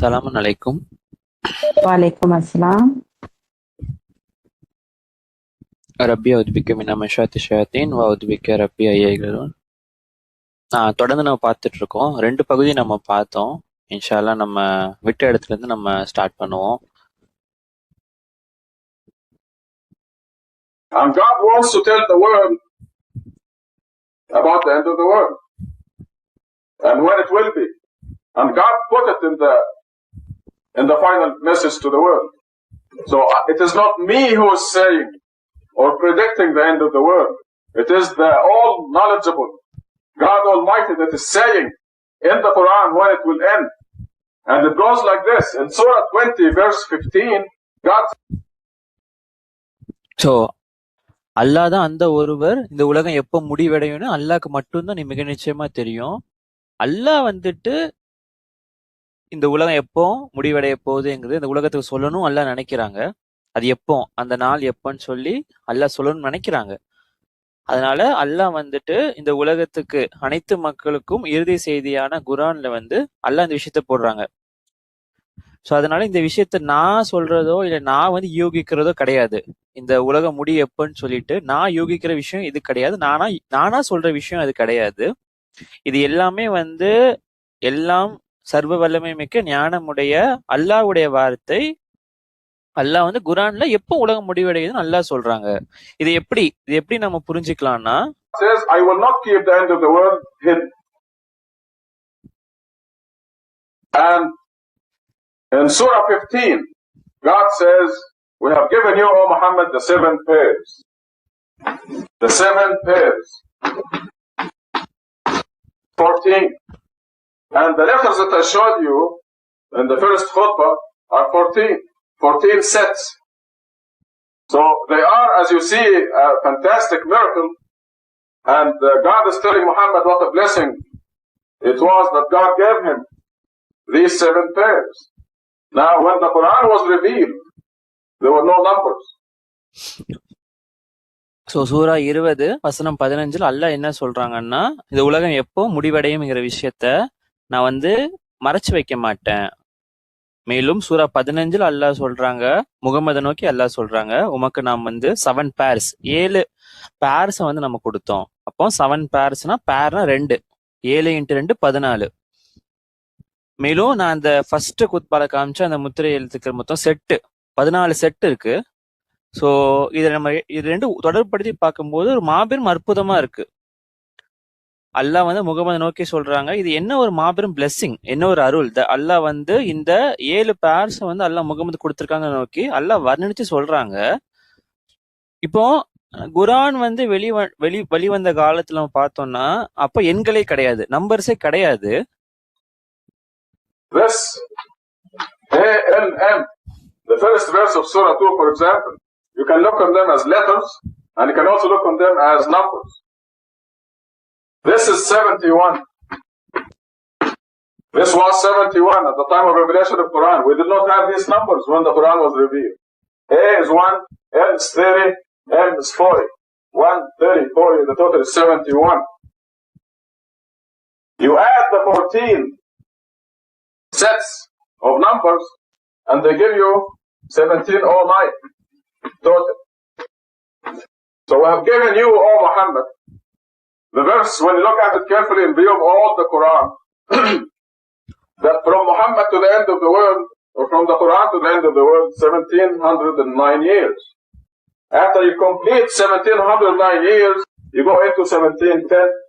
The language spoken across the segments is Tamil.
Salamun alaikum. وعليكم السلام. ரப்பி அவுதுபிக்க மின மஷாத்தி ஷயாத்தீன் வ அவுதுபிக்க ரப்பி ஐயைகளுன். தொடர்ந்து நம்ம பார்த்துட்டு இருக்கோம். 2 பகுதி நம்ம பார்த்தோம். இன்ஷா அல்லாஹ் நம்ம விட்ட இடத்துல இருந்து நம்ம ஸ்டார்ட் பண்ணுவோம். And God wants to tell the world about the end of the world and when it will be. And God put it in the final message to the world. So it is not me who is saying or predicting the end of the world. It is the all-knowledgeable God Almighty that is saying in the Quran when it will end. And it goes like this. In Surah 20, verse 15, God so அல்லாஹ் தான் அந்த ஒருவர். இந்த உலகம் எப்போ முடிவடையும்னு அல்லாஹ்க்கு மட்டும்தான் மிக நிச்சயமா தெரியும். அல்லாஹ் வந்துட்டு இந்த உலகம் எப்போ முடிவடைய போகுதுங்கிறது இந்த உலகத்துக்கு சொல்லணும் அல்லாஹ் நினைக்கிறாங்க. அது எப்போ, அந்த நாள் எப்போன்னு சொல்லி அல்லாஹ் சொல்லணும்னு நினைக்கிறாங்க. அதனால அல்லாஹ் வந்துட்டு இந்த உலகத்துக்கு அனைத்து மக்களுக்கும் இறுதி செய்தியான குரான்ல அல்லாஹ் இந்த விஷயத்த போடுறாங்க. ஸோ அதனால இந்த விஷயத்த நான் சொல்றதோ இல்லை நான் யூகிக்கிறதோ கிடையாது. இந்த உலகம் முடி எப்பன்னு சொல்லிட்டு நான் யூகிக்கிற விஷயம் இது கிடையாது. நானா சொல்ற விஷயம் அது கிடையாது. இது எல்லாமே எல்லாம் சர்வ வல்லமை மிக்க ஞானமுடைய அல்லாஹ்வுடைய வார்த்தை. அல்லாஹ் குரான்ல எப்போ உலகம் முடிவடையுதுன்னு அல்லாஹ் சொல்றாங்க. இது எப்படி நம்ம புரிஞ்சுக்கலாம்னா, says, I will not keep the end of the world hidden. And in Surah 15, God says, we have given you, O Muhammad, the 7 pairs. The 7 pairs. 14. And the letters that I showed you in the first khutbah are 14. 14 sets. So they are, as you see, a fantastic miracle. And God is telling Muhammad what a blessing it was that God gave him these 7 pairs. Now, when the Quran was revealed, there were no numbers. So சூரா 20 வசனம் 15 அல்லாஹ் என்ன சொல்றாங்கன்னா, இந்த உலகம் எப்போ முடிவடையும்ங்கிற விஷயத்த நான் மறைச்சு வைக்க மாட்டேன். மேலும் சூரா 15 அல்லாஹ் சொல்றாங்க, முகமதை நோக்கி அல்லாஹ் சொல்றாங்க, உமக்கு நாம் 7 பேர்ஸ் 7 பேர்ஸ் நம்ம கொடுத்தோம். அப்போ 7 பேர்ஸ்னா பேர்னா 2, 7 × 2 14. மேலும் நான் அந்த ஃபர்ஸ்ட் குத்பால காமிச்ச அந்த முத்திரை எழுத்துக்கள் மொத்தம் செட்டு 14 செட் இருக்கு. ஸோ இதை நம்ம இது 2 தொடர்படுத்தி பார்க்கும்போது ஒரு மாபெரும் அற்புதமா இருக்கு. அல்லாஹ் முகமது நோக்கி சொல்றாங்க, இது என்ன ஒரு மாபெரும் பிளெஸிங், என்ன ஒரு அருள். அல்லாஹ் இந்த 7 பேர்ஸ் அல்லாஹ் முகமது கொடுத்திருக்காங்க நோக்கி அல்லாஹ் வர்ணிச்சு சொல்றாங்க. இப்போ குரான் வெளிவந்த காலத்துல நம்ம பார்த்தோம்னா அப்ப எண்களே கிடையாது, நம்பர்ஸே கிடையாது. This ALM, the first verse of Surah 2, for example, you can look on them as letters and you can also look on them as numbers. This is 71. This was 71 at the time of revelation of Quran. We did not have these numbers when the Quran was revealed. A is 1, L is 30, M is 40. 1, 30, 40, the total is 71. You add the 14 sets of numbers and they give you 1709 total. So we have given you, O Muhammad, the verse, when you look at it carefully in view of all the Quran, that from Muhammad to the end of the world, or from the Quran to the end of the world, 1709 years. After you complete 1709 years, you go into 1710.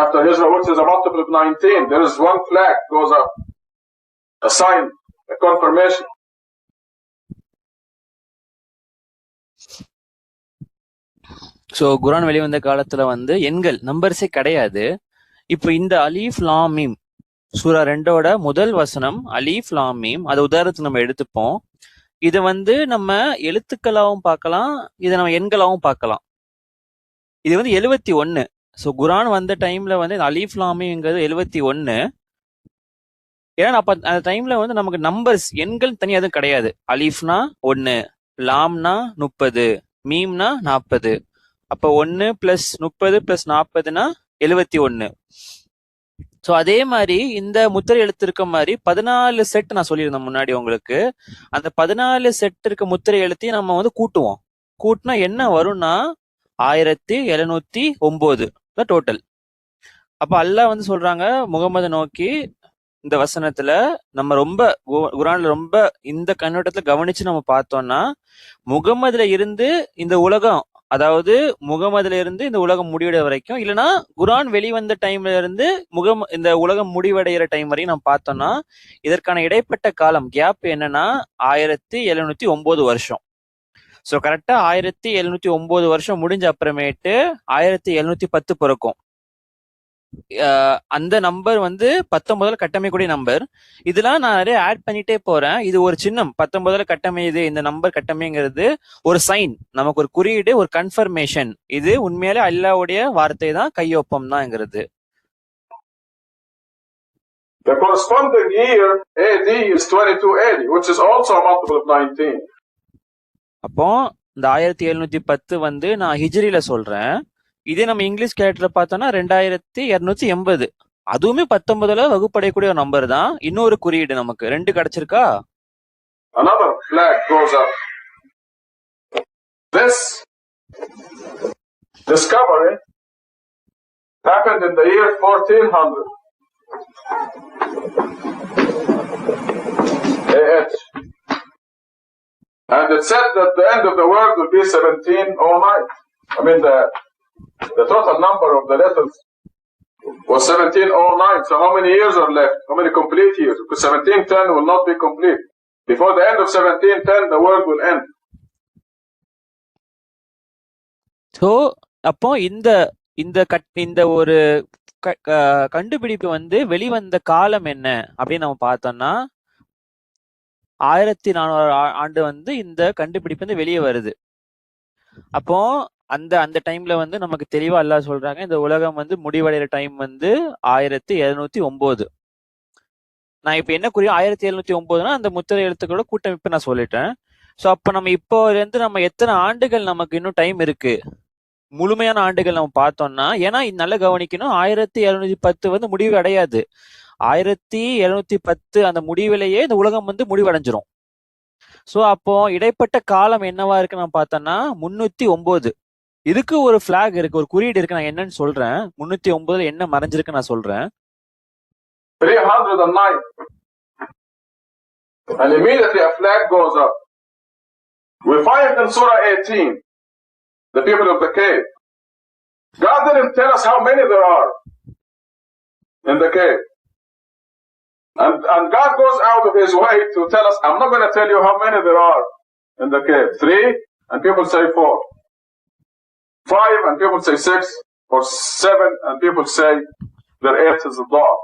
After Hijrah, which is a multiple of 19, there is one flag goes up, a sign, a confirmation. So Quran வெளிவந்த காலத்துல எண்கள் நம்பர்ஸே கிடையாது. இப்போ இந்த அலீஃப் லாம் மீம் சூரா 2 முதல் வசனம் அலீஃப் லாம் மீம், அதை உதாரணத்துக்கு நம்ம எடுத்துப்போம். இதை நம்ம எழுத்துக்களாகவும் பார்க்கலாம், இதை நம்ம எண்களாகவும் பார்க்கலாம். இது 71. ஸோ குரான் வந்த டைம்ல இந்த அலீஃப் லாம் மீம்ங்கிறது 71. ஏன்னா அப்ப அந்த டைம்ல நமக்கு நம்பர்ஸ் எண்கள் தனியாக எதுவும் கிடையாது. அலீஃப்னா 1, லாம்னா 30, மீம்னா 40. அப்ப 1 + 30 + 40னா 71. சோ அதே மாதிரி இந்த முத்திரை எழுத்து இருக்க மாதிரி 14 செட் நான் சொல்லியிருந்தேன் முன்னாடி உங்களுக்கு. அந்த 14 செட் இருக்க முத்திரை எழுத்தையும் நம்ம வந்து கூட்டுவோம். கூட்டினா என்ன வரும்னா 1709 தான் டோட்டல். அப்ப அல்லாஹ் வந்து சொல்றாங்க முகமது நோக்கி இந்த வசனத்துல நம்ம ரொம்ப குர்ஆன்ல ரொம்ப இந்த கண்ணோட்டத்துல கவனிச்சு நம்ம பார்த்தோம்னா, முகமதுல இருந்து இந்த உலகம், அதாவது முகமதுல இருந்து இந்த உலகம் முடிவடைய வரைக்கும், இல்லைன்னா குர்ஆன் வெளிவந்த டைம்ல இருந்து இந்த உலகம் முடிவடைகிற டைம் வரையும் நம்ம பார்த்தோம்னா, இதற்கான இடைப்பட்ட காலம் கேப் என்னன்னா 1709 வருஷம். சோ கரெக்டா 1709 வருஷம் முடிஞ்ச அப்புறமேட்டு 1710 பிறக்கும். அந்த நம்பர் வந்து 19 கட்டமைக்கூடிய நம்பர். இதெல்லாம் நான் நிறைய ஆட் பண்ணிட்டே போறேன். இது ஒரு சின்னம் 19 கட்டமையுது, இந்த நம்பர் கட்டமைங்கிறது ஒரு சைன், நமக்கு ஒரு குறியீடு, ஒரு கன்ஃபர்மேஷன். இது உண்மையாலே அல்லாஹ்வுடைய வார்த்தை தான், கையொப்பம் தான்ங்கிறது. The corresponding year AD is 2280, which is also a multiple of 19. அப்போ இந்த 1710 வந்து நான் ஹிஜ்ரில சொல்றேன். இதே நம்ம இங்கிலீஷ் கேலண்டர்ல பார்த்தோம்னா 2280, அதுவுமே 19ல வகுப்படையக்கூடிய ஒரு நம்பர் தான். இன்னொரு குறியீடு நமக்கு 2 கிடைச்சிருக்கா. Another flag goes up. This discovery happened in the year 1400 AH. And it said that the end of the world will be 1709. I mean, the total number of the letters was 1709. So how many years are left? How many complete years? Because 1710 will not be complete. Before the end of 1710, the world will end. So அப்போ இந்த ஒரு கண்டுபிடிப்பு வந்து வெளிவந்த காலம் என்ன அப்படின்னு நம்ம பார்த்தோம்னா 1400 ஆண்டு வந்து இந்த கண்டுபிடிப்பு வந்து வெளியே வருது. அப்போ அந்த டைம்ல வந்து நமக்கு தெளிவா அல்லாஹ் சொல்றாங்க, இந்த உலகம் வந்து முடிவடைகிற டைம் வந்து 1709. நான் இப்ப என்ன குறி 1709னா அந்த முத்திரை எழுத்துக்களோட கூட்டமைப்பு நான் சொல்லிட்டேன். சோ அப்ப நம்ம இப்போ இருந்து நம்ம எத்தனை ஆண்டுகள் நமக்கு இன்னும் டைம் இருக்கு, முழுமையான ஆண்டுகள் நம்ம பார்த்தோம்னா, ஏன்னா நல்லா கவனிக்கணும், 1710 வந்து முடிவு அடையாது. 1710 அந்த முடிவிலேயே இந்த உலகம் வந்து முடிவடைஞ்சிரும். சோ அப்போ இடைப்பட்ட காலம் என்னவா இருக்கு நம்ம பார்த்தோம்னா 309. இதுக்கு ஒரு பிளாக் இருக்கு, ஒரு குறியீடு இருக்கு. நான் என்னன்னு சொல்றேன். 309ல என்ன மறைஞ்சிருக்கு நான் சொல்றேன். 309. And immediately a flag goes up. We find in Surah 18, the people of the cave. God didn't tell us how many there are in the cave. And God goes out of his way to tell us, I'm not going to tell you how many there are in the cave. 3, and people say 4. 5, and people say 6, or 7, and people say there 8 is a dog.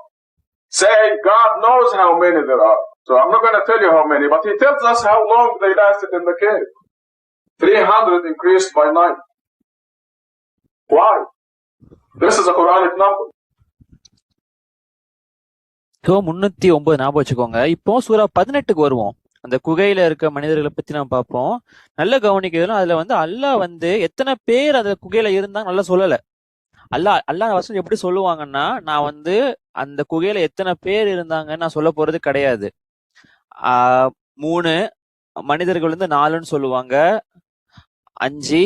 Say, God knows how many there are. So I'm not going to tell you how many, but he tells us how long they lasted in the cave. 300 increased by 9. Why? This is a Quranic number. So 309 ஞாபகம் வச்சுக்கோங்க. இப்போ சூரா 18க்கு வருவோம். அந்த குகையில இருக்க மனிதர்களை பத்தி நம்ம பார்ப்போம். நல்ல கவனிக்கிறதும் அதுல வந்து அல்லாஹ் வந்து எத்தனை பேர் அந்த குகையில இருந்தாங்க நல்லா சொல்லல. அல்லாஹ் வசனம் எப்படி சொல்லுவாங்கன்னா, நான் வந்து அந்த குகையில எத்தனை பேர் இருந்தாங்கன்னு நான் சொல்ல போறது கிடையாது. 3 மனிதர்கள் வந்து 4ன்னு சொல்லுவாங்க, 5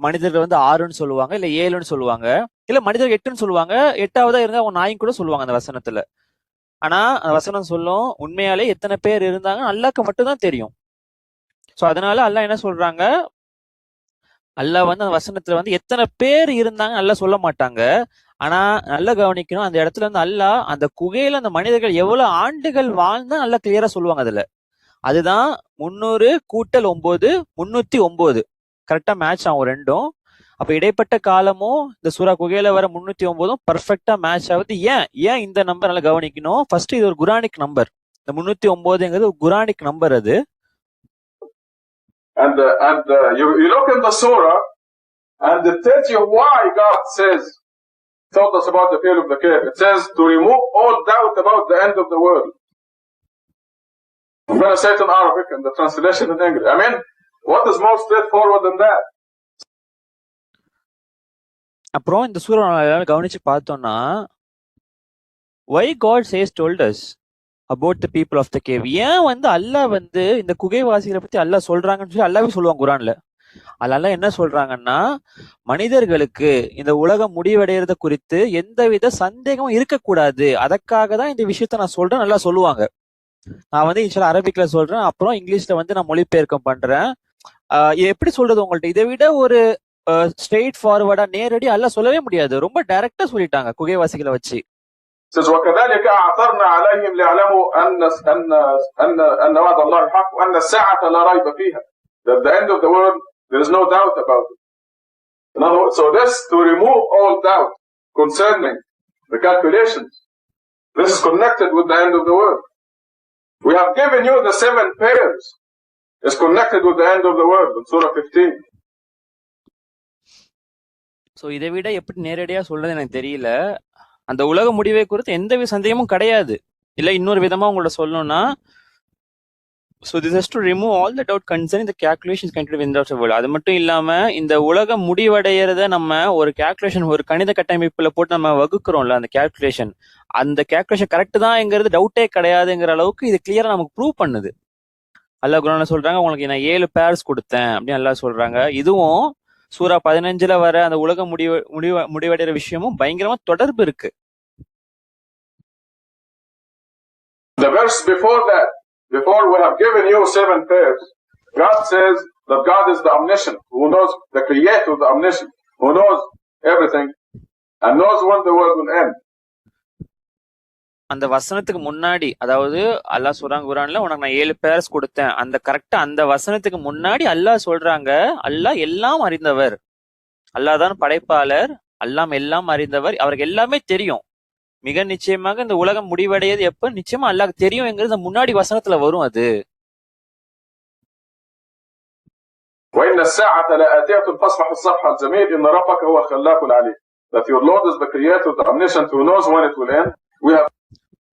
மனிதர்கள் வந்து 6ன்னு சொல்லுவாங்க, இல்ல 7ன்னு சொல்லுவாங்க, இல்ல மனிதர்கள் 8ன்னு சொல்லுவாங்க. 8ஆவதா இருந்தா அவங்க நாயும் கூட சொல்லுவாங்க அந்த வசனத்துல. ஆனா அந்த வசனம் சொல்லும் உண்மையாலே எத்தனை பேர் இருந்தாங்க அல்லாஹ்க்கு மட்டும்தான் தெரியும். சோ அதனால அல்லாஹ் என்ன சொல்றாங்க, அல்லாஹ் வந்து அந்த வசனத்துல வந்து எத்தனை பேர் இருந்தாங்க நல்லா சொல்ல மாட்டாங்க. ஆனா நல்லா கவனிக்கணும், அந்த இடத்துல வந்து அல்லாஹ் அந்த குகையில அந்த மனிதர்கள் எவ்வளவு ஆண்டுகள் வாழ்ந்தா நல்லா கிளியரா சொல்லுவாங்க அதுல. அதுதான் 300 கூட்டல் 9, 309. கரெக்டா மேட்ச் ஆகும் ரெண்டும். அப்ப இடைப்பட்ட காலமும் இந்த சூரா குகையில வர 309 பர்ஃபெக்டா மேட்ச் ஆகுது. ஏன் இந்த நம்பர் நல்லா கவனிக்கணும். ஃபர்ஸ்ட் இது ஒரு குரானிக் நம்பர். இந்த 309ங்கிறது ஒரு குரானிக் நம்பர் அது. And you look in the surah, and it tells you why God told us about the people of the cave. It says to remove all doubt about the end of the world. I'm going to say it in Arabic and the translation in English. I mean, what is more straightforward than that? அப்புறம் இந்த சூரா கவனிச்சு பார்த்தோம்னா why God says told us about the people of the cave. ஏன் வந்து அல்லாஹ் வந்து இந்த குகைவாசிகளை பத்தி அல்லாஹ் சொல்றாங்கன்னு சொல்லி அல்லாஹ்வே சொல்லுவாங்க குரான்ல. அதெல்லாம் என்ன சொல்றாங்கன்னா, மனிதர்களுக்கு இந்த உலகம் முடிவடைறத குறித்து எந்தவித சந்தேகமும் இருக்கக்கூடாது, அதற்காக தான் இந்த விஷயத்த நான் சொல்றேன் நல்லா சொல்லுவாங்க. நான் வந்து இன்ஷால்லா அரபிக்ல சொல்றேன், அப்புறம் இங்கிலீஷ்ல வந்து நான் மொழிபெயர்க்கம் பண்றேன். எப்படி சொல்றது உங்கள்ட்ட, இதை விட ஒரு ஸ்ட்ரெயிட் ஃபார்வர்டா நேரடி அல்லாஹ் சொல்லவே முடியாது. ரொம்ப டைரக்டா சொல்லிட்டாங்க குகைவாசிகளை வச்சு. وكذلك أعثرنا عليهم ليعلموا أن وعد الله حق وأن الساعة لا ريب فيها. That the end of the world, there is no doubt about it. In other words, so this to remove all doubt concerning the calculations. This is connected with the end of the world. We have given you the 7 pairs. It's connected with the end of the world in Surah 15. So இதை விட எப்படி நேரடியா சொல்றது எனக்கு தெரியல. அந்த உலக முடிவை குறித்து எந்த சந்தேகமும் கிடையாது. இல்ல இன்னொரு விதமா உங்கள்ட்ட சொல்லணும்னா, so this is to remove all the doubt concerning the calculations contained in the world. அது மட்டும் இல்லாம இந்த உலகம் முடிவடைகிறத நம்ம ஒரு calculation, ஒரு கணித கட்டமைப்புல போட்டு நம்ம வகுக்கிறோம்ல, அந்த calculation கரெக்ட் தான்ங்கிறது டவுட்டே கிடையாதுங்கிற அளவுக்கு இது கிளியரா நமக்கு ப்ரூவ் பண்ணுது. அல்லாஹ் குர்ஆன்ல சொல்றாங்க, உங்களுக்கு நான் 7 பேர்ஸ் கொடுத்தேன் அப்படின்னு அல்லாஹ் சொல்றாங்க. இதுவும் சூரா 15 வர அந்த உலகம் முடிவடைகிற விஷயமும் பயங்கரமா தொடர்பு இருக்கு. The verse before that, before we have given you 7 pairs, God says that God is the omniscient, who knows, the creator, the omniscient, who knows everything and knows when the world will end. அந்த வசனத்துக்கு முன்னாடி, அதாவது அல்லாஹ் சொல்றாங்க குர்ஆன்ல, உனக்கு நான் 7 பேர்ஸ் கொடுத்தேன், அந்த கரெக்டா அந்த வசனத்துக்கு முன்னாடி அல்லாஹ் சொல்றாங்க, அல்லாஹ் எல்லாம் அறிந்தவர், அல்லாஹ் தான் படைப்பாளர், எல்லாம் அறிந்தவர், அவருக்கு எல்லாமே தெரியும். மிக நிச்சயமாக இந்த உலகம் முடிவடையது எப்ப நிச்சயமா அல்லாஹ் தெரியும்ங்கிறது முன்னாடி வசனத்துல வரும். அது وَإِنَّ السَّاعَةَ لَآتِيَةٌ فَاصْفَحِ الصَّفْحَ الْجَمِيلَ إِنَّ رَبَّكَ هُوَ الْخَلَّاقُ الْعَلِيمُ. That your Lord is the creator, the omniscient, who knows when it will end. We have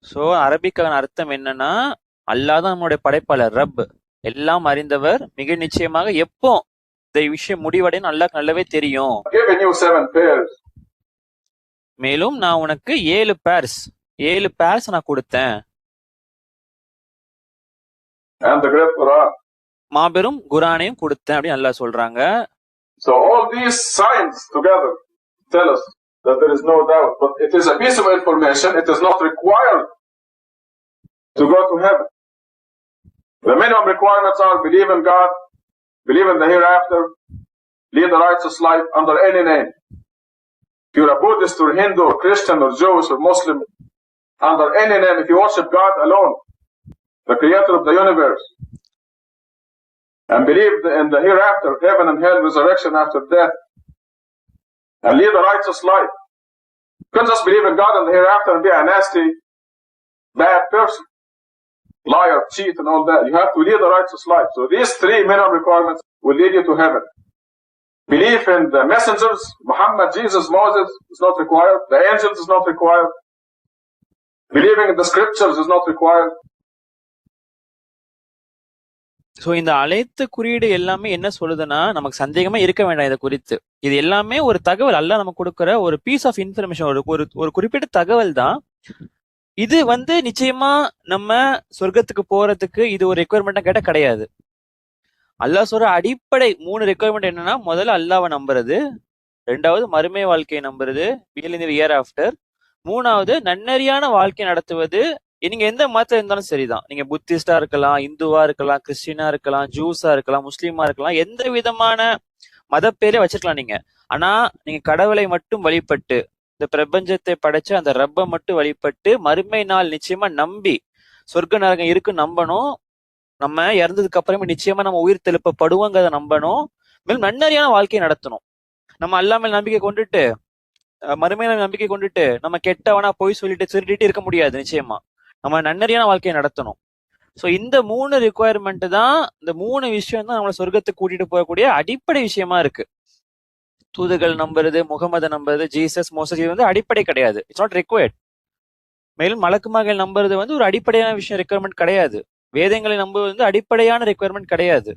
so அரபிக்கான அர்த்தம் என்னன்னா, அல்லாஹ் தான் நம்மளுடைய படைப்பாளர், ரப், எல்லாம் அறிந்தவர், மிக நிச்சயமாக எப்போ இந்த விஷயம் முடிவடையும் அல்லாஹ்க்கு நல்லாவே தெரியும். given you 7 pairs. மேலும் நான் உனக்கு 7 பேர்ஸ் நான் கொடுத்தேன். And the great Quran. மாபெரும் குர்ஆனையும் கொடுத்தேன் அப்படின்னு அல்லாஹ் சொல்றாங்க. So all these signs together tell us that there is no doubt, but it is a piece of information. It is not required to go to heaven. The minimum requirements are believe in God, believe in the hereafter, lead a righteous life under any name. If you're a Buddhist or Hindu or Christian or Jewish or Muslim, under any name, if you worship God alone, the creator of the universe, and believe in the hereafter, heaven and hell, resurrection after death, and lead a righteous life. You can't just believe in God and the hereafter and be a nasty, bad person, liar, cheat, and all that. You have to lead a righteous life. So these 3 minimum requirements will lead you to heaven. Belief in the messengers, Muhammad, Jesus, Moses, is not required. The angels is not required. Believing in the scriptures is not required. So இந்த அனைத்து குறியீடு எல்லாமே என்ன சொல்லுதுன்னா, நமக்கு சந்தேகமே இருக்க வேண்டாம் இதை குறித்து. இது எல்லாமே ஒரு தகவல், அல்லாஹ் நமக்கு கொடுக்கிற ஒரு பீஸ் ஆஃப் இன்ஃபர்மேஷன், ஒரு குறிப்பிட்ட தகவல் தான். இது வந்து நிச்சயமா நம்ம சொர்க்கத்துக்கு போறதுக்கு இது ஒரு ரெக்குயர்மெண்டா கேட்டா கிடையாது. அல்லாஹ் சொல்ற அடிப்படை 3 ரெக்குயர்மெண்ட் என்னன்னா, முதல்ல அல்லாஹ்வை நம்புறது, 2வது மறுமை வாழ்க்கையை நம்புறது, இயர் ஆஃப்டர், 3வது நன்னறியான வாழ்க்கை நடத்துவது. நீங்க எந்த மதத்துல இருந்தாலும் சரிதான், நீங்க புத்திஸ்டா இருக்கலாம், இந்துவா இருக்கலாம், கிறிஸ்டினா இருக்கலாம், ஜூஸா இருக்கலாம், முஸ்லீமா இருக்கலாம், எந்த விதமான மத பேரே வச்சிருக்கலாம் நீங்க. ஆனா நீங்க கடவுளை மட்டும் வழிபட்டு, இந்த பிரபஞ்சத்தை படைச்சு அந்த ரப்பை மட்டும் வழிபட்டு, மறுமை நாள் நிச்சயமா நம்பி, சொர்க்க நரகம் இருக்கு நம்பணும், நம்ம இறந்ததுக்கு அப்புறமே நிச்சயமா நம்ம உயிர் தெழுப்பப்படுவோங்கிறத நம்பணும், மேலும் நன்னறியான வாழ்க்கையை நடத்தணும். நம்ம அல்லா மேல் நம்பிக்கை கொண்டுட்டு, மறுமையில நம்பிக்கை கொண்டுட்டு நம்ம கெட்டவனா போய் சொல்லிட்டு திருடிட்டு இருக்க முடியாது. நிச்சயமா நம்ம நன்னறியான வாழ்க்கையை நடத்தணும். சோ இந்த 3 ரிக்குவயர்மெண்ட் தான், இந்த 3 விஷயம் தான் நம்மளை சொர்க்கத்துக்கு கூட்டிட்டு போகக்கூடிய அடிப்படை விஷயமா இருக்கு. தூதுகள் நம்புறது, முகமது நம்புறது, ஜீசஸ், மோசஸ், இது வந்து அடிப்படை கிடையாது, இட்ஸ் நாட் ரிக்வயர்ட். மேலும் மலக்குமார்கள் நம்புறது வந்து ஒரு அடிப்படையான விஷயம், ரெக்குவயர்மெண்ட் கிடையாது. வேதங்களை நம்புவது வந்து அடிப்படையான ரெக்குவயர்மெண்ட் கிடையாது.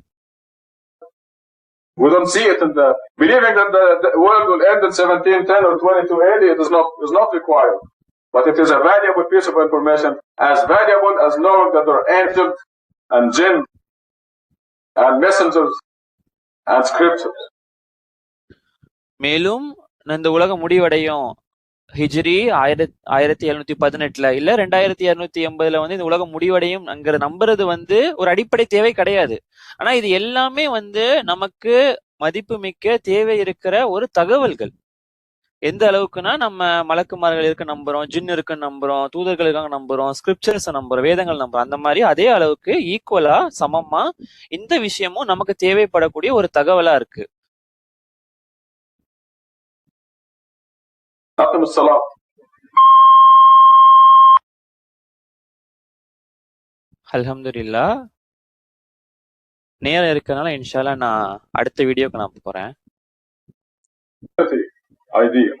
We don't see it in the believing that the world will end in 1710 or 2280. It is not required. but it is a valuable piece of information, as valuable as knowing that there are angels and jinn and messengers and scriptures. மேலும் இந்த உலகம் முடிவடையும் ஹிஜ்ரி 1718 இல்ல 2280 வந்து இந்த உலகம் முடிவடையும் நம்புறது வந்து ஒரு அடிப்படை தேவை கிடையாது. ஆனா இது எல்லாமே வந்து நமக்கு மதிப்பு மிக்க தேவை இருக்கிற ஒரு தகவல்கள். எந்த அளவுக்குன்னா நம்ம மலக்குமார்கள் இருக்க நம்புறோம், ஜின் இருக்குன்னு நம்புறோம், தூதர்கள் இருக்காங்க நம்புறோம், ஸ்கிரிப்சர்ஸ் நம்புறோம், வேதங்கள் நம்புறோம். அந்த மாதிரி அதே அளவுக்கு ஈக்குவலா சமமா இந்த விஷயமும் நமக்கு தேவைப்படக்கூடிய ஒரு தகவலா இருக்கு. அல்ஹம்துலில்லாஹ். நேரம் இருக்கனால இன்ஷால்லா நான் அடுத்த வீடியோக்கு நான் போறேன். Idea.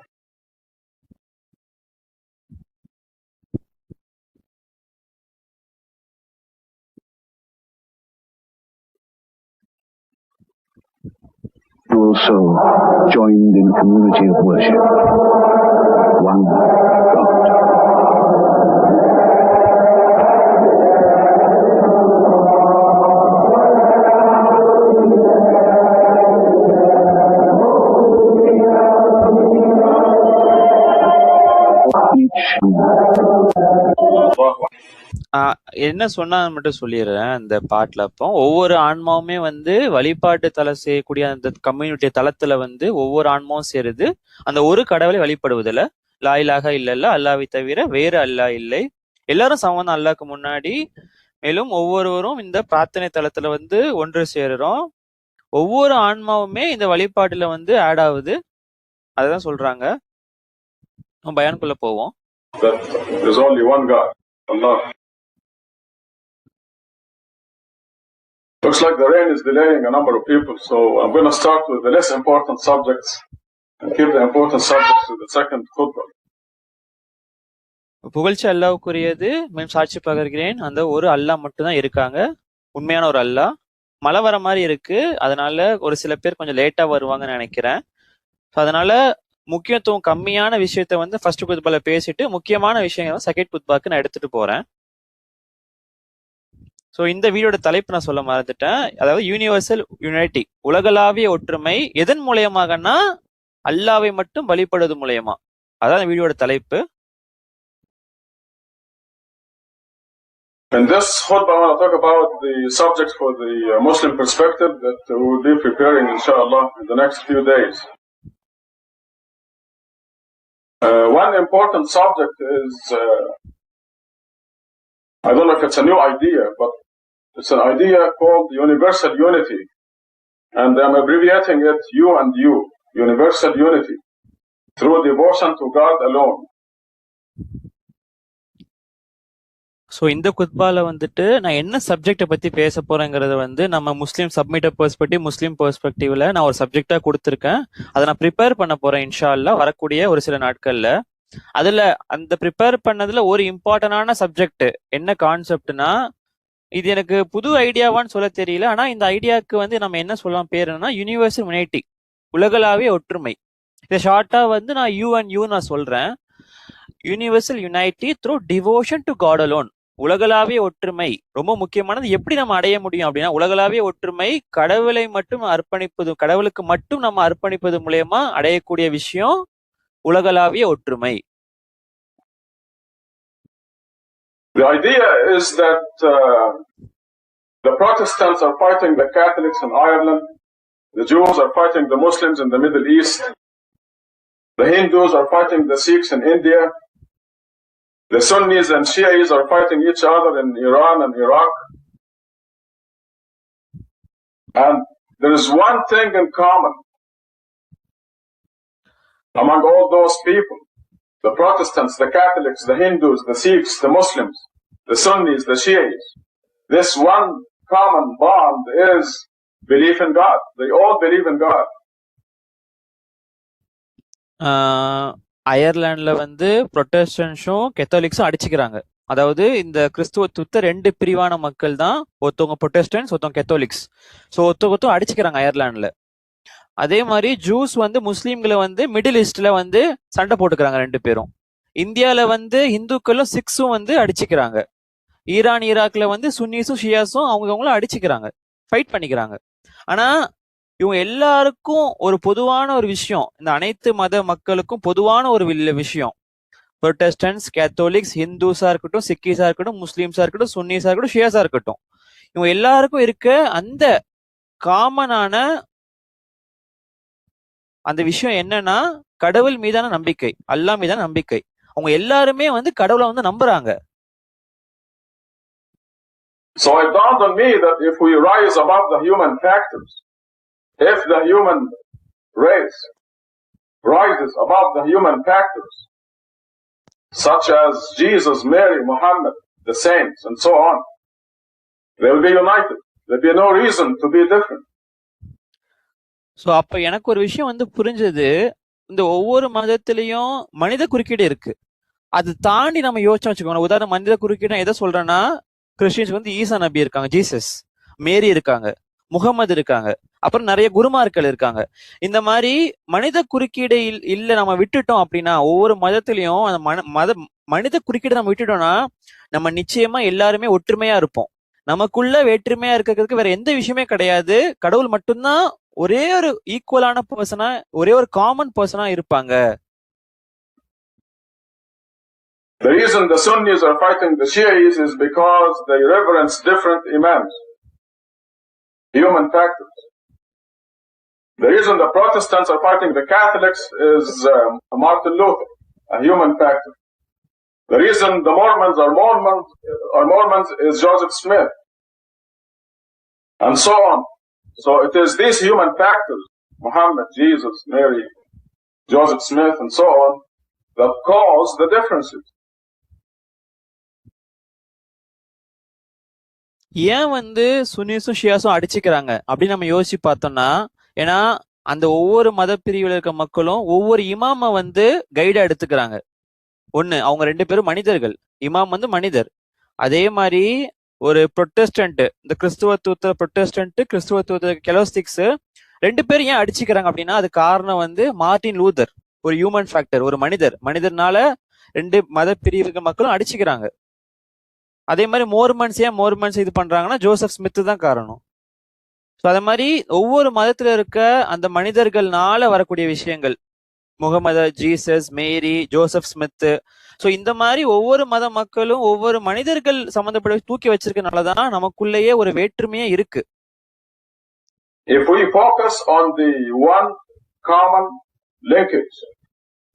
Also joined in community of worship. One God. என்ன சொன்னா மட்டும் சொல்லிடுறேன். அந்த பாட்டுல அப்போ ஒவ்வொரு ஆன்மாவுமே வந்து வழிபாட்டு தலை செய்யக்கூடிய அந்த கம்யூனிட்டி தளத்துல வந்து ஒவ்வொரு ஆன்மாவும் சேருது அந்த ஒரு கடவுளை வழிபடுவதில்ல. லா இலாஹா இல்லல்லா, அல்லாஹ்வை தவிர வேறு அல்லாஹ் இல்லை, எல்லாரும் சமம் அல்லாஹ்க்கு முன்னாடி. மேலும் ஒவ்வொருவரும் இந்த பிரார்த்தனை தளத்துல வந்து ஒன்று சேருறோம். ஒவ்வொரு ஆன்மாவுமே இந்த வழிபாட்டுல வந்து ஆட் ஆகுது. அதுதான் சொல்றாங்க. பயானுக்குள்ள போவோம். There's only one God, Allah. Looks like the rain is delaying a number of people, so I'm going to start with the less important subjects and keep the important subjects to the second khutbah. புகழ்ச்சி அல்லாஹ்வுக்குரியது, மேலும் சாட்சி பகர்கிறேன் அந்த ஒரு அல்லாஹ் மட்டும்தான் இருக்காங்க, உண்மையான ஒரு அல்லாஹ். மழை வர மாதிரி இருக்கு, அதனால ஒரு சில பேர் கொஞ்சம் லேட்டா வருவாங்கன்னு நினைக்கிறேன். அதனால முக்கியத்துவம் கம்மியான விஷயத்த வந்து ஃபர்ஸ்ட் குத்பால பேசிட்டு முக்கியமான விஷயங்கள் செகண்ட் குத்பாக்கு நான் எடுத்துட்டு போறேன். ஸோ இந்த வீடியோட தலைப்பு நான் சொல்ல மறந்துட்டேன். அதாவது யூனிவர்சல் யுனைட்டி, உலகளாவிய ஒற்றுமை. எதன் மூலயமாகனா அல்லாஹ்வை மட்டும் வழிபடுவது மூலயமா. அதான் வீடியோட தலைப்பு. In this khutbah, I want to talk about the subject for the Muslim perspective that we will be preparing, inshallah, in the next few days. One important subject is, I don't know if it's a new idea, but it's an idea called universal unity. And I'm abbreviating it U and U, universal unity, through devotion to God alone. So இந்த குத்பால வந்துட்டு நான் என்ன சப்ஜெக்டை பத்தி பேச போறேங்கிறத வந்து நம்ம முஸ்லீம் சப்மிட்டர் பெர்ஸ்பெக்டிவ், முஸ்லீம் பெர்ஸ்பெக்டிவ்ல நான் ஒரு சப்ஜெக்டா கொடுத்துருக்கேன். அதை நான் ப்ரிப்பேர் பண்ண போறேன் இன்ஷா அல்லாஹ் வரக்கூடிய ஒரு சில நாட்கள்ல. அதுல அந்த ப்ரிப்பேர் பண்ணதுல ஒரு இம்பார்ட்டன்டான சப்ஜெக்ட் என்ன கான்செப்ட்னா, இது எனக்கு புது ஐடியாவான்னு சொல்ல தெரியல, ஆனா இந்த ஐடியாவுக்கு வந்து நம்ம என்ன சொல்லலாம் பேர் என்னன்னா யூனிவர்சல் யுனைட்டி, உலகளாவிய ஒற்றுமை. இதை ஷார்ட்டா வந்து நான் யூ அண்ட் யூ நான் சொல்றேன். Universal unity through devotion to God alone. உலகளாவிய ஒற்றுமை ரொம்ப முக்கியமானது. எப்படி நம்ம அடைய முடியும் அப்படின்னா, உலகளாவிய ஒற்றுமை கடவுளை மட்டும் அர்ப்பணிப்பது, கடவுளுக்கு மட்டும் நம்ம அர்ப்பணிப்பது மூலயமா அடையக்கூடிய விஷயம் உலகளாவிய ஒற்றுமை. The idea is that the Protestants are fighting the Catholics in Ireland, the Jews are fighting the Muslims in the Middle East, the Hindus are fighting the Sikhs in India, the Sunnis and Shias are fighting each other in Iran and Iraq. And there is one thing in common among all those people, the Protestants, the Catholics, the Hindus, the Sikhs, the Muslims, the Sunnis, the Shias. This one common bond is belief in God. They all believe in God. அயர்லாந்துல வந்து புரொட்டஸ்டன்ஸும் கத்தோலிக்ஸும் அடிச்சுக்கிறாங்க. அதாவது இந்த கிறிஸ்துவத்துவத்தை ரெண்டு பிரிவான மக்கள் தான், ஒருத்தவங்க புரொட்டஸ்டன்ஸ், ஒருத்தவங்க கத்தோலிக்ஸ். ஸோ ஒருத்தவங்க அடிச்சுக்கிறாங்க அயர்லாந்துல. அதே மாதிரி ஜூஸ் வந்து முஸ்லீம்களை வந்து மிடில் ஈஸ்ட்ல வந்து சண்டை போட்டுக்கிறாங்க ரெண்டு பேரும். இந்தியால வந்து இந்துக்களும் சிக்ஸும் வந்து அடிச்சுக்கிறாங்க. ஈரான் ஈராக்ல வந்து சுன்னிஸும் ஷியாஸும் அவங்களும் அடிச்சுக்கிறாங்க, ஃபைட் பண்ணிக்கிறாங்க. ஆனா இவங்க எல்லாருக்கும் ஒரு பொதுவான ஒரு விஷயம், இந்த அனைத்து மத மக்களுக்கும் பொதுவான ஒரு விஷயம், புரொட்டஸ்டன்ஸ், கேத்தோலிக்ஸ், ஹிந்துஸா இருக்கட்டும், சிக்கீஸா இருக்கட்டும், முஸ்லீம்ஸா இருக்கட்டும், சுன்னிஸா இருக்கட்டும், ஷியாஸா இருக்கட்டும், இவங்க எல்லாருக்கும் இருக்க அந்த காமனான அந்த விஷயம் என்னன்னா கடவுள் மீதான நம்பிக்கை, அல்லாஹ் மீதான நம்பிக்கை. அவங்க எல்லாருமே வந்து கடவுளை வந்து நம்புறாங்க. So it dawned on me that if we rise above the human factors, if the human race rises above the human factors, such as Jesus, Mary, Muhammad, the saints, and so on, they will be united. There will be no reason to be different. So அப்ப எனக்கு ஒரு விஷயம் வந்து புரிஞ்சது, இந்த ஒவ்வொரு மதத்திலையும் மனித குறுக்கீடு இருக்கு. அது தாண்டி நம்ம யோசிச்சோம் வச்சுக்கோங்க. உதாரணம், மனித குறுக்கீடு எதை சொல்றேன்னா, கிறிஸ்டியன்ஸ் வந்து ஈசா நபி இருக்காங்க, ஜீசஸ், மேரி இருக்காங்க, முகமது இருக்காங்க, அப்புறம் நிறைய குருமார்கள் இருக்காங்க. இந்த மாதிரி மனித குறுக்கீடு இல்ல நம்ம விட்டுட்டோம் அப்படின்னா, ஒவ்வொரு மதத்திலையும் அந்த மனித குறுக்கீடு நம்ம விட்டுட்டோம்னா நம்ம நிச்சயமா எல்லாருமே ஒற்றுமையா இருப்போம். நமக்குள்ள வேற்றுமையா இருக்கிறதுக்கு வேற எந்த விஷயமே கிடையாது. கடவுள் மட்டும்தான் ஒரே ஒரு ஈக்குவலான பர்சனா, ஒரே ஒரு காமன் பர்சனா இருப்பாங்க. The reason the Sunnis are fighting the Shias is because they reverence different imams, human factors. The reason the Protestants are fighting the Catholics is Martin Luther, a human factor. The reason the Mormons are Mormons is Joseph Smith, and so on. So it is these human factors, Muhammad, Jesus, Mary, Joseph Smith, and so on, that cause the differences. ஏன் வந்து சுன்னிஸும் ஷியாஸும் அடிச்சுக்கிறாங்க அப்படின்னு நம்ம யோசிச்சு பார்த்தோம்னா, ஏன்னா அந்த ஒவ்வொரு மத பிரிவில் இருக்க மக்களும் ஒவ்வொரு இமாம வந்து கைடா எடுத்துக்கிறாங்க. ஒண்ணு, அவங்க ரெண்டு பேரும் மனிதர்கள், இமாம் வந்து மனிதர். அதே மாதிரி ஒரு புரொட்டஸ்டன்ட், இந்த கிறிஸ்துவத்துவ புரொட்டஸ்டன்ட், கிறிஸ்துவத்துவ கெலோஸ்டிக்ஸ் ரெண்டு பேரும் ஏன் அடிச்சுக்கிறாங்க அப்படின்னா, அது காரணம் வந்து மார்ட்டின் லூதர், ஒரு ஹியூமன் ஃபேக்டர், ஒரு மனிதர்னால ரெண்டு மத பிரிவு மக்களும் அடிச்சுக்கிறாங்க. அதே மாதிரி மோர்மன்ஸ் இது பண்றாங்கன்னா ஜோசப் ஸ்மித் தான் காரணம். ஸோ அதே மாதிரி ஒவ்வொரு மதத்துல இருக்க அந்த மனிதர்கள்னால வரக்கூடிய விஷயங்கள், முகமது, ஜீசஸ், மேரி, ஜோசப் ஸ்மித், ஸோ இந்த மாதிரி ஒவ்வொரு மத மக்களும் ஒவ்வொரு மனிதர்கள் சம்பந்தப்பட்ட தூக்கி வச்சிருக்கனாலதான் நமக்குள்ளேயே ஒரு வேற்றுமையே இருக்கு. If we focus on the one common linkage,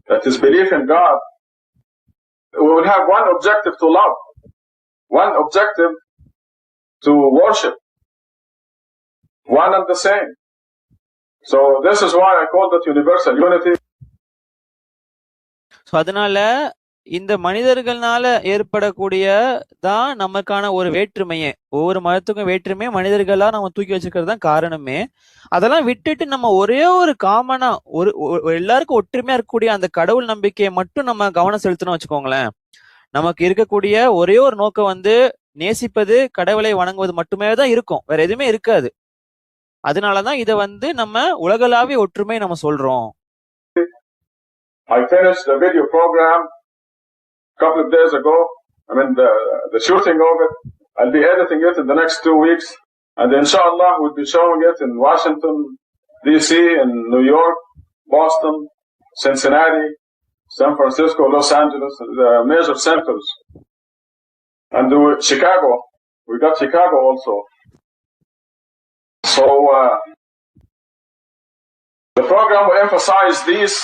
that is belief in God, we will have one objective to love, one objective to worship, one and the same. So this is why I call that universal unity. So அதனால இந்த மனிதர்கள்னால ஏற்படக்கூடிய தான் நமக்கான ஒரு வேற்றுமையே, ஒவ்வொரு மதத்துக்கும் வேற்றுமையே மனிதர்களா நம்ம தூக்கி வச்சுக்கிறது தான் காரணமே. அதெல்லாம் விட்டுட்டு நம்ம ஒரே ஒரு காமனா ஒரு எல்லாருக்கும் ஒற்றுமையா இருக்கக்கூடிய அந்த கடவுள் நம்பிக்கையை மட்டும் நம்ம கவனம் செலுத்தணும் வச்சுக்கோங்களேன், நமக்கு இருக்கக்கூடிய ஒரே ஒரு நோக்கம் வந்து நேசிப்பது, கடவுளை வணங்குவது மட்டுமே தான் இருக்கும், வேற எதுவுமே இருக்காது. அதனாலதான் இதை வந்து நம்ம உலகளாவிய ஒற்றுமை நம்ம சொல்றோம். I finished the video program a couple of days ago. I mean the shooting of it. I'll be editing it in the next 2 weeks, and inshallah we'll be showing it in Washington, D.C., in New York, Boston, Cincinnati, San Francisco, Los Angeles, the major centers, and Chicago. We got Chicago also. So the program will emphasize these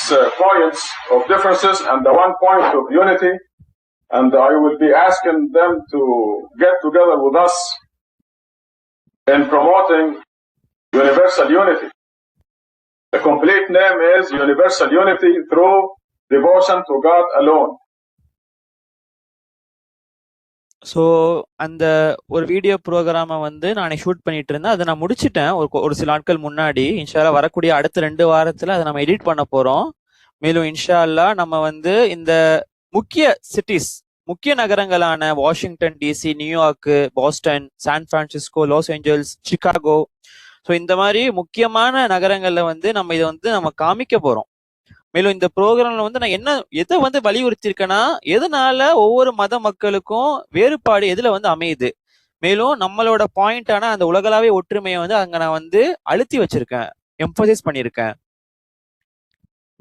points of differences and the one point of unity, and I will be asking them to get together with us in promoting universal unity. The complete name is Universal Unity through Devotion to God Alone. So அந்த ஒரு வீடியோ ப்ரோக்ராமை வந்து நான் ஷூட் பண்ணிட்டு இருந்தேன். அதை நான் முடிச்சுட்டேன் ஒரு சில நாட்கள் முன்னாடி. இன்ஷால்லா வரக்கூடிய அடுத்த 2 வாரத்தில் அதை நம்ம எடிட் பண்ண போகிறோம். மேலும் இன்ஷால்லா நம்ம வந்து இந்த முக்கிய சிட்டிஸ், முக்கிய நகரங்களான Washington DC, New York, Boston, San Francisco, Los Angeles, Chicago, so இந்த மாதிரி முக்கியமான நகரங்களில் வந்து நம்ம இதை வந்து நம்ம காமிக்க போகிறோம். மேலும் இந்த ப்ரோக்ராம்ல வந்து நான் எதை வந்து வலியுறுத்தியிருக்கேன்னா, எதனால ஒவ்வொரு மத மக்களுக்கும் வேறுபாடு எதுல வந்து அமையுது, மேலும் நம்மளோட பாயிண்டான அந்த உலகளாவிய ஒற்றுமையை வந்து அங்க நான் வந்து அழுத்தி வச்சிருக்கேன், எம்பசைஸ் பண்ணியிருக்கேன்.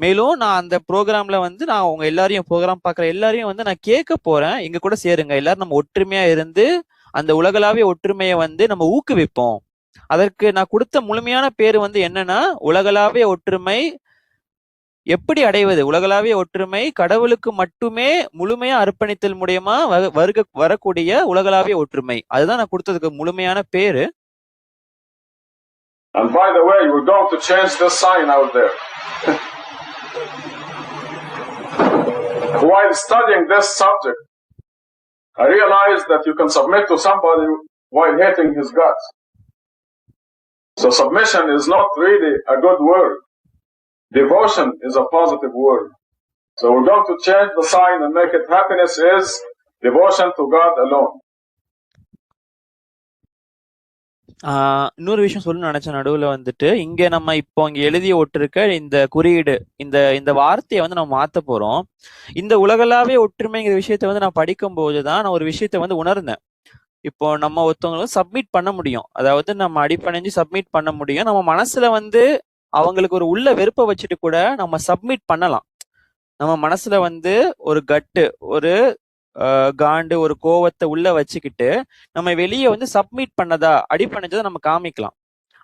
மேலும் நான் அந்த ப்ரோக்ராம்ல வந்து நான் உங்க எல்லாரையும், ப்ரோக்ராம் பார்க்குற எல்லாரையும் வந்து நான் கேட்க போறேன், எங்க கூட சேருங்க, எல்லாரும் நம்ம ஒற்றுமையா இருந்து அந்த உலகளாவிய ஒற்றுமையை வந்து நம்ம ஊக்குவிப்போம். அதற்கு நான் கொடுத்த முழுமையான பேரு வந்து என்னன்னா, உலகளாவிய ஒற்றுமை எப்படி அடைவது, உலகளாவிய ஒற்றுமை கடவுளுக்கு மட்டுமே முழுமையா அர்ப்பணித்தல் மூலியமா வரக்கூடிய உலகளாவிய ஒற்றுமை. அதுதான் நான் கொடுத்ததுக்கு முழுமையான பேரு. And by the way, we're going to change the sign out there. While studying this subject, I realized that you can submit to somebody while hating his guts. So submission is not really a good word. Devotion is a positive word. So we're going to change the sign and make it happiness is devotion to God alone. இன்னொரு விஷயம் சொல்லணும்னு நினைச்ச நடுவுல வந்துட்டு, இங்க நம்ம இப்போ இங்க எழுதி ஒட்டிருக்க இந்த குறியீடு, இந்த வார்த்தையை வந்து நம்ம மாத்த போறோம். இந்த உலகளாவிய ஒற்றுமைங்கிற விஷயத்த வந்து நான் படிக்கும் போதுதான் நான் ஒரு விஷயத்த வந்து உணர்ந்தேன். இப்போ நம்ம ஒருத்தவங்களும் சப்மிட் பண்ண முடியும், அதாவது நம்ம அடிப்பணிஞ்சு சப்மிட் பண்ண முடியும். நம்ம மனசுல வந்து அவங்களுக்கு ஒரு உள்ள வெறுப்பை வச்சுட்டு கூட நம்ம சப்மிட் பண்ணலாம். நம்ம மனசுல வந்து ஒரு கட்டு, ஒரு காண்டு, ஒரு கோவத்தை உள்ள வச்சுக்கிட்டு நம்ம வெளியே வந்து சப்மிட் பண்ணதா, அடிப்பணிஞ்சதை நம்ம காமிக்கலாம்.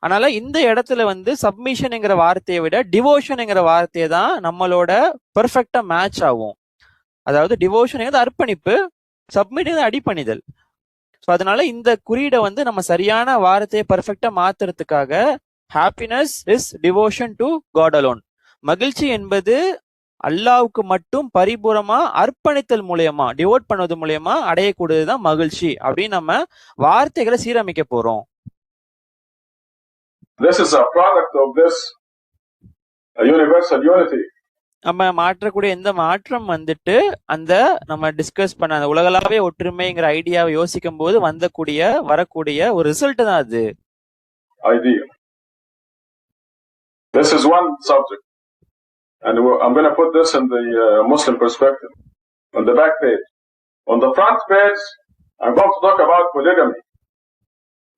அதனால இந்த இடத்துல வந்து சப்மிஷன்ங்கிற வார்த்தையை விட டிவோஷன்ங்கிற வார்த்தையை தான் நம்மளோட பெர்ஃபெக்டா மேட்ச் ஆகும். அதாவது டிவோஷன் அர்ப்பணிப்பு, சப்மிட் அடிப்பணிதல். ஸோ அதனால இந்த குறியீடை வந்து நம்ம சரியான வார்த்தையை பெர்ஃபெக்டா மாத்துறதுக்காக happiness is devotion to God alone, மகிழ்ச்சி என்பது அல்லாவுக்கு மட்டும் பரிபூரமா அர்ப்பணித்தல் மூலியமா, டிவோட் பண்ணுவது மூலியமா அடையக்கூடியதுதான் மகிழ்ச்சி அப்படின்னு நம்ம வார்த்தைகளை சீரமைக்க போறோம். This is a product of this universal unity. நம்ம மாற்றக்கூடிய எந்த மாற்றம் வந்துட்டு அந்த நம்ம டிஸ்கஸ் பண்ண அந்த உலகளாவிய ஒற்றுமைங்கிற ஐடியாவை யோசிக்கும் போது வரக்கூடிய ஒரு ரிசல்ட் தான் அது. Idea. This is one subject. And I'm going to put this in the Muslim perspective on the back page. On the front page, I'm going to talk about polygamy,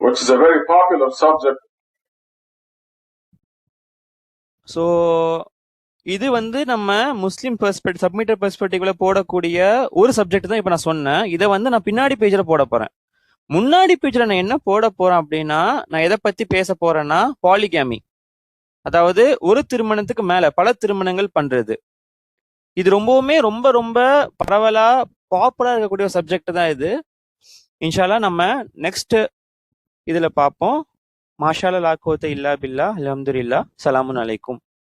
which is a very popular subject. So, இது வந்து நம்ம முஸ்லிம் பெர்ஸ்பெக்டிவ், சப்மிட்டர் பெர்ஸ்பெக்டிவ்ல போடக்கூடிய ஒரு சப்ஜெக்ட் தான் இப்ப நான் சொன்னேன். இதை வந்து நான் பின்னாடி பேஜ்ல போட போறேன். முன்னாடி பேஜ்ல நான் என்ன போட போறேன் அப்படின்னா, நான் எதை பத்தி பேச போறேன்னா பாலிகாமி, அதாவது ஒரு திருமணத்துக்கு மேல பல திருமணங்கள் பண்றது. இது ரொம்பவுமே ரொம்ப ரொம்ப பரவலா பாப்புலரா இருக்கக்கூடிய சப்ஜெக்ட் தான் இது. இன்ஷால்லா நம்ம நெக்ஸ்ட் இதுல பார்ப்போம். மாஷா அல்லாஹ், லா குவத்த இல்லா பில்லா, அல்ஹம்துலில்லாஹ், ஸலாமுன் அலைக்கும்.